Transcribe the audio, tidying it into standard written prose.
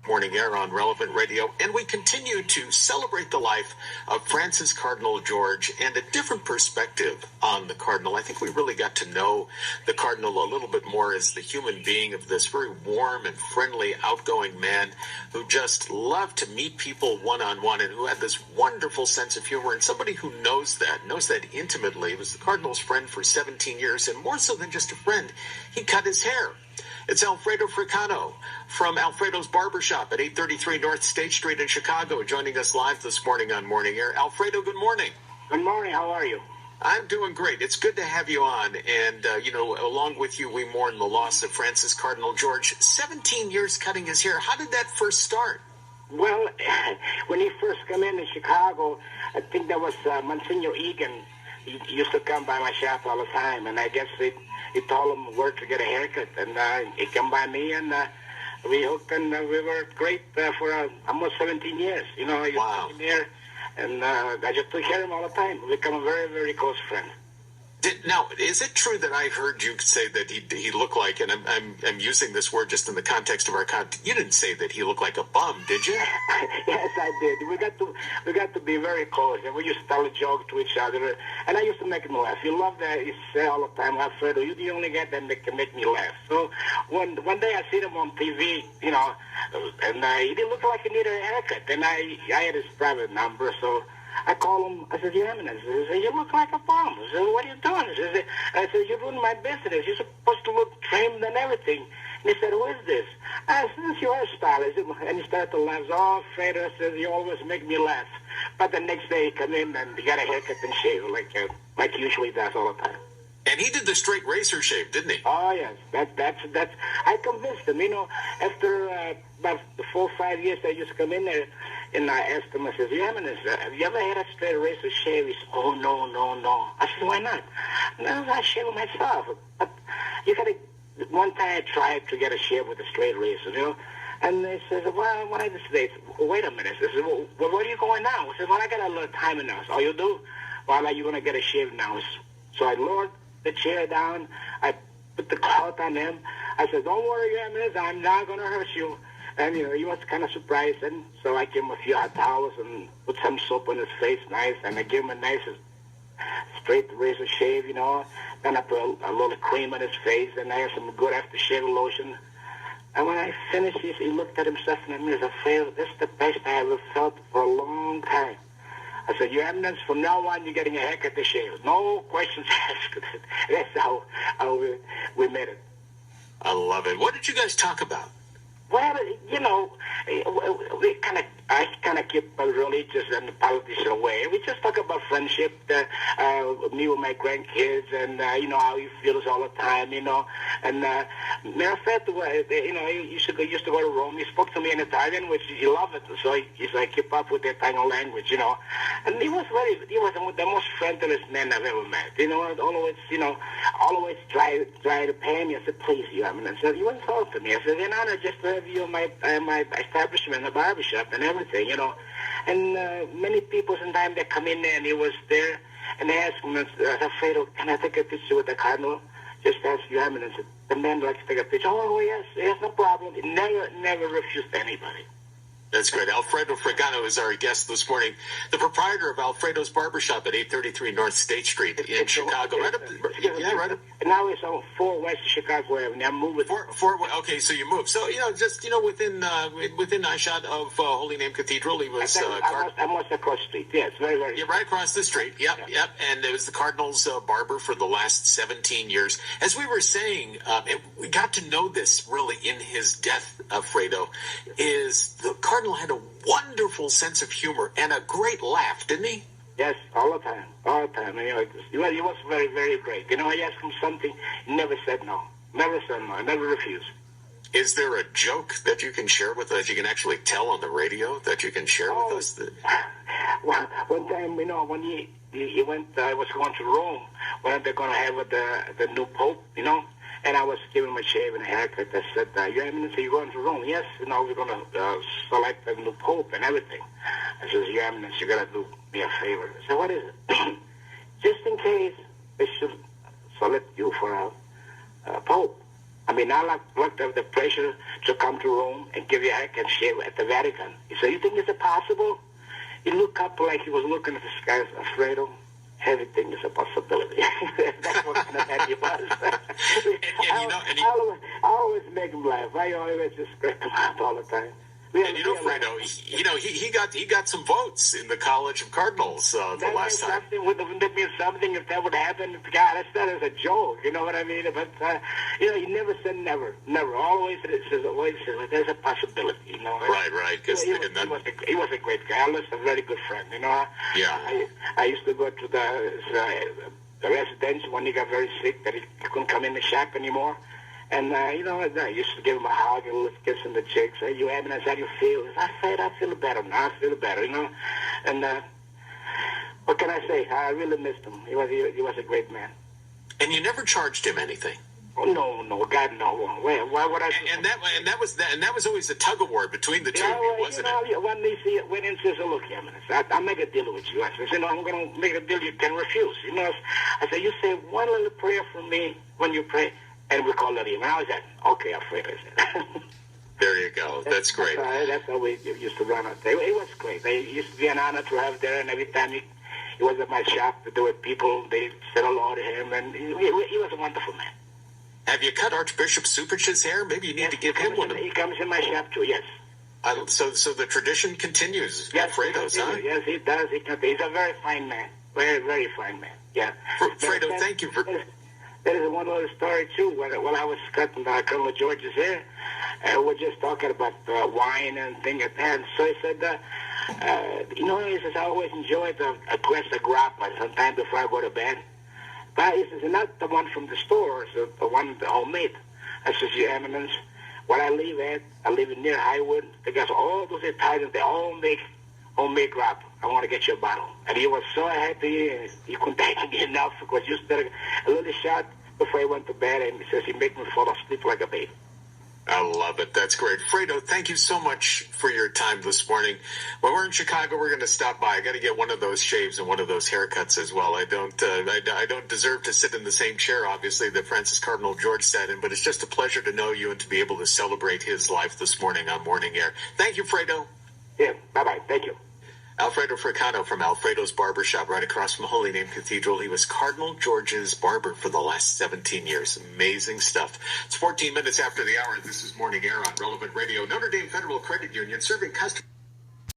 Morning Air on Relevant Radio, and we continue to celebrate the life of Francis Cardinal George and a different perspective on the Cardinal. I think we really got to know the Cardinal a little bit more as the human being of this very warm and friendly, outgoing man who just loved to meet people one-on-one and who had this wonderful sense of humor, and somebody who knows that intimately. He was the Cardinal's friend for 17 years, and more so than just a friend, he cut his hair. It's Alfredo Fricano from Alfredo's Barbershop at 833 North State Street in Chicago, joining us live this morning on Morning Air. Alfredo, good morning. Good morning. How are you? I'm doing great. It's good to have you on. And, along with you, we mourn the loss of Francis Cardinal George. 17 years cutting his hair. How did that first start? Well, when he first came in Chicago, I think that was Monsignor Egan. He used to come by my shop all the time, and I guess he told him where to get a haircut, and he came by me, and we hooked, and we were great for almost 17 years. He wow. was there, and I just took care of him all the time. We became a very, very close friend. Now, is it true that I heard you say that he looked like, and I'm using this word just in the context of our you didn't say that he looked like a bum, did you? Yes, I did. We got to be very close, and we used to tell a joke to each other, and I used to make him laugh. You love that. He say all the time, Alfredo, you're the only guy that can make me laugh. So one day I seen him on TV, and he didn't look like he needed a haircut, and I had his private number, so I called him. I said, Your Eminence, I said, you look like a bum. I said, what are you doing? I said, you ruined my business. You're supposed to look trimmed and everything. And he said, who is this? I said, it's your hairstylist. And he started to laugh. Oh, Alfredo says, you always make me laugh. But the next day he come in and he got a haircut and shave like he usually does all the time. And he did the straight razor shave, didn't he? Oh, yes. That's. I convinced him. After about 4 or 5 years, I used to come in there, and I asked him, I said, Your Eminence, have you ever had a straight razor shave? He said, oh, no. I said, why not? No, I shave myself. But you got to, one time I tried to get a shave with a straight razor, And he says, well, what I just say, wait a minute. I said, well, where are you going now? I said, well, I got a little time now. So, oh, you do? Well, you're going to get a shave now. So I lowered the chair down. I put the cloth on him. I said, don't worry, Your Eminence, I'm not going to hurt you. And, he was kind of surprised. And so I gave him a few hot towels and put some soap on his face, nice. And I gave him a nice straight razor shave, Then I put a little cream on his face. And I had some good aftershave lotion. And when I finished, he looked at himself in the mirror and said, this is the best I ever felt for a long time. I said, Your Eminence, from now on, you're getting a haircut to shave. No questions asked. That's how we made it. I love it. What did you guys talk about? Well, I kind of keep a religious and politician way. We just talk about friendship, me with my grandkids, and, how he feels all the time, And matter of fact, he used to go to Rome. He spoke to me in Italian, which he loved it. So he's like, keep up with the Italian language, And he was the most friendliest man I've ever met. Always try to pay me. I said, please, Your Eminence. I said, you insulted me. I said, in honor just to have you in my establishment, the barbershop, and everything, And many people sometimes they come in there, and he was there, and they ask him, Alfredo, can I take a picture with the Cardinal? Just ask Your Eminence. The man likes to take a picture. Oh, yes, no problem. He never refused anybody. That's great. Alfredo Fricano is our guest this morning, the proprietor of Alfredo's Barbershop at 833 North State Street in Chicago. Right up. Now it's on 4 West Chicago Avenue. I'm moving. Okay, so you moved. So, within eyeshot of Holy Name Cathedral, he was... I'm across the street. Yes, very, very... Yeah, right across the street. Yep. And it was the Cardinal's barber for the last 17 years. As we were saying, we got to know this really in his death, Alfredo, is the Cardinal had a wonderful sense of humor and a great laugh, didn't he? Yes, all the time. He was very, very great. I asked him something, he never said no. Never said no. Never refused. Is there a joke that you can share with us, you can actually tell on the radio, that you can share with us? Well, one time, when he went, I was going to Rome, when they're going to have the new Pope, And I was giving him a shave and a haircut. I said, Your Eminence, are you going to Rome? Yes, we're going to select a new Pope and everything. I said, Your Eminence, you got to do me a favor. I said, what is it? Just in case they should select you for a Pope. I mean, I looked at the pressure to come to Rome and give you a haircut shave at the Vatican. He said, you think it's possible? He looked up like he was looking at the sky. Alfredo, everything is a possibility. That's what kind of man he was. I always make him laugh. I always just crack him up all the time. Fredo, he got some votes in the College of Cardinals the last time. Wouldn't it mean something if that would happen? God, that's not as a joke, you know what I mean? But he never said never. Always says there's a possibility, you know. Right. He was a great guy. I was a very good friend, you know. Yeah. I used to go to the residence when he got very sick that he couldn't come in the shop anymore. And, I used to give him a hug and a kiss in the cheeks. Hey, you Eminence, how do you feel? I said, I feel better now. I feel better, you know. And what can I say? I really missed him. He was a great man. And you never charged him anything? Oh, no, God, no. Why would I? And that was always a tug of war between the two of you, wasn't it? When they see it, when it says, look, Eminence, I'll make a deal with you. I said, I'm going to make a deal you can refuse. You know, I said, you say one little prayer for me when you pray. And we call it him. How is that? Okay, Alfredo said. There you go. That's great. That's how we used to run out there. It was great. It used to be an honor to have there, and every time he was at my shop to do with people, they said hello to him, and he was a wonderful man. Have you cut Archbishop Supich's hair? Maybe you need to give him one. He comes in my shop too, yes. So the tradition continues, yes, Alfredo's, huh? Yes, he does. He's a very fine man. Very, very fine man. Yeah. Fredo, thank you for... There is one other story, too. When I was cutting Cardinal George's hair, we're just talking about wine and things like that. So he said, he says, I always enjoy a glass of grappa sometime before I go to bed. But he says, not the one from the store, so the one homemade. I says, Your Eminence, where I live at, I live near Highwood. They got all those Italians, they all make homemade grappa. I want to get you a bottle. And he was so happy, and he couldn't thank me enough because just a little shot before he went to bed, and he says he made me fall asleep like a baby. I love it. That's great. Fredo, thank you so much for your time this morning. When we're in Chicago, we're going to stop by. I got to get one of those shaves and one of those haircuts as well. I don't deserve to sit in the same chair, obviously, that Francis Cardinal George sat in, but it's just a pleasure to know you and to be able to celebrate his life this morning on Morning Air. Thank you, Fredo. Yeah, bye-bye. Thank you. Alfredo Fricano from Alfredo's Barbershop right across from Holy Name Cathedral. He was Cardinal George's barber for the last 17 years. Amazing stuff. It's 14 minutes after the hour. This is Morning Air on Relevant Radio. Notre Dame Federal Credit Union serving customers.